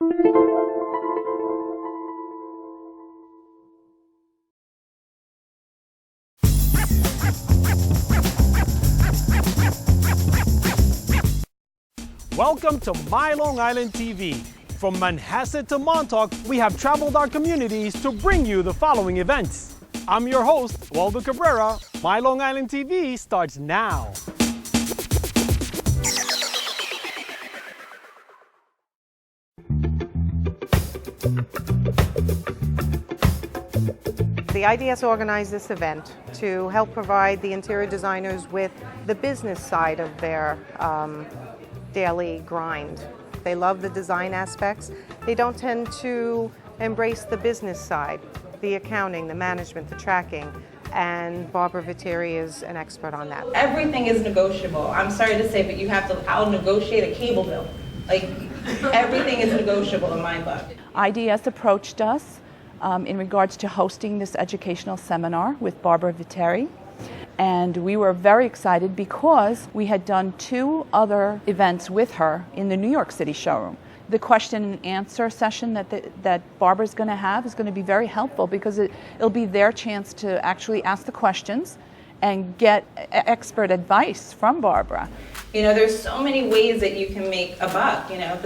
Welcome to My Long Island TV. From Manhasset to Montauk, we have traveled our communities to bring you the following events. I'm your host, Waldo Cabrera. My Long Island TV starts now. The IDS organized this event to help provide the interior designers with the business side of their daily grind. They love the design aspects. They don't tend to embrace the business side, the accounting, the management, the tracking, and Barbara Viteri is an expert on that. Everything is negotiable. I'm sorry to say, but I'll negotiate a cable bill. Like, everything is negotiable in my book. IDS approached us in regards to hosting this educational seminar with Barbara Viteri. And we were very excited because we had done 2 other events with her in the New York City showroom. The question and answer session that Barbara's going to have is going to be very helpful because it'll be their chance to actually ask the questions and get expert advice from Barbara. You know, there's so many ways that you can make a buck. You know,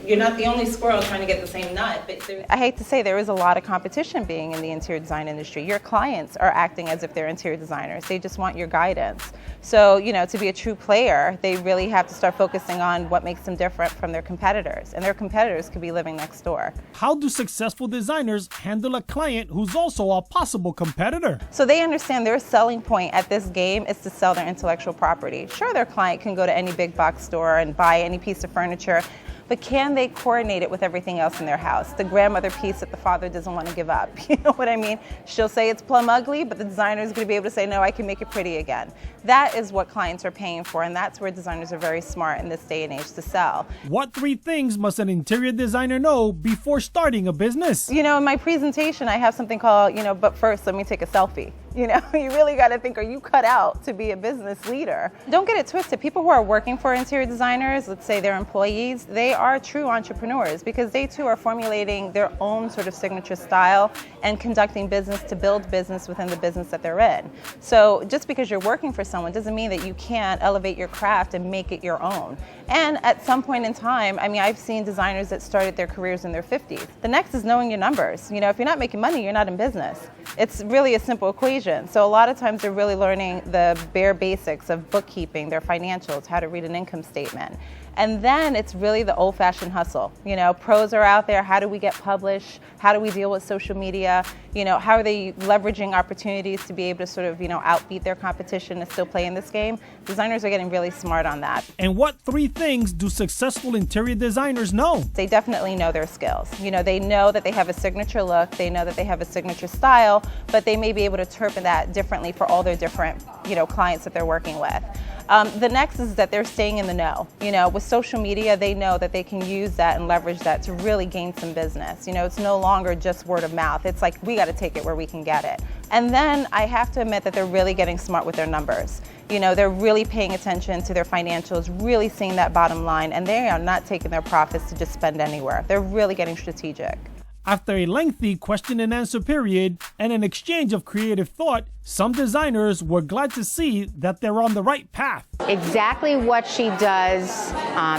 you're not the only squirrel trying to get the same nut. But I hate to say there is a lot of competition being in the interior design industry. Your clients are acting as if they're interior designers. They just want your guidance. So, you know, to be a true player, they really have to start focusing on what makes them different from their competitors. And their competitors could be living next door. How do successful designers handle a client who's also a possible competitor? So they understand their selling point at this game is to sell their intellectual property. Sure, their client can go to any big box store and buy any piece of furniture, but can they coordinate it with everything else in their house? The grandmother piece that the father doesn't want to give up, you know what I mean? She'll say it's plumb ugly, but the designer is going to be able to say, no, I can make it pretty again. That is what clients are paying for, and that's where designers are very smart in this day and age to sell. What 3 things must an interior designer know before starting a business? You know, in my presentation, I have something called, you know, but first let me take a selfie. You know, you really got to think, are you cut out to be a business leader? Don't get it twisted. People who are working for interior designers, let's say they're employees, they are true entrepreneurs because they too are formulating their own sort of signature style and conducting business to build business within the business that they're in. So just because you're working for someone doesn't mean that you can't elevate your craft and make it your own. And at some point in time, I mean, I've seen designers that started their careers in their 50s. The next is knowing your numbers. You know, if you're not making money, you're not in business. It's really a simple equation. So a lot of times they're really learning the bare basics of bookkeeping, their financials, how to read an income statement. And then it's really the old-fashioned hustle. You know, pros are out there. How do we get published? How do we deal with social media? You know, how are they leveraging opportunities to be able to sort of, you know, outbeat their competition and still play in this game? Designers are getting really smart on that. And what 3 things do successful interior designers know? They definitely know their skills. You know, they know that they have a signature look. They know that they have a signature style, but they may be able to interpret that differently for all their different, you know, clients that they're working with. The next is that they're staying in the know. You know, with social media, they know that they can use that and leverage that to really gain some business. You know, it's no longer just word of mouth. It's like, we got to take it where we can get it. And then I have to admit that they're really getting smart with their numbers. You know, they're really paying attention to their financials, really seeing that bottom line, and they are not taking their profits to just spend anywhere. They're really getting strategic. After a lengthy question and answer period and an exchange of creative thought, some designers were glad to see that they're on the right path. Exactly what she does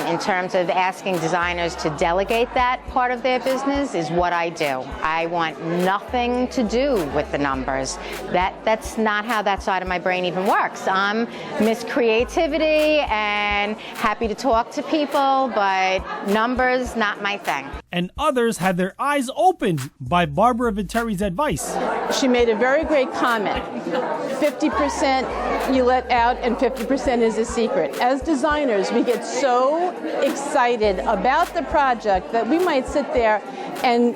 in terms of asking designers to delegate that part of their business is what I do. I want nothing to do with the numbers. That's not how that side of my brain even works. I'm Miss Creativity and happy to talk to people, but numbers, not my thing. And others had their eyes opened by Barbara Viteri's advice. She made a very great comment. 50% you let out and 50% is a secret. As designers, we get so excited about the project that we might sit there and,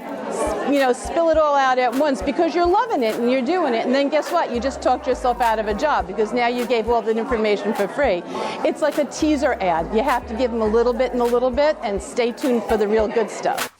you know, spill it all out at once because you're loving it and you're doing it. And then guess what? You just talked yourself out of a job because now you gave all that information for free. It's like a teaser ad. You have to give them a little bit and a little bit and stay tuned for the real good stuff.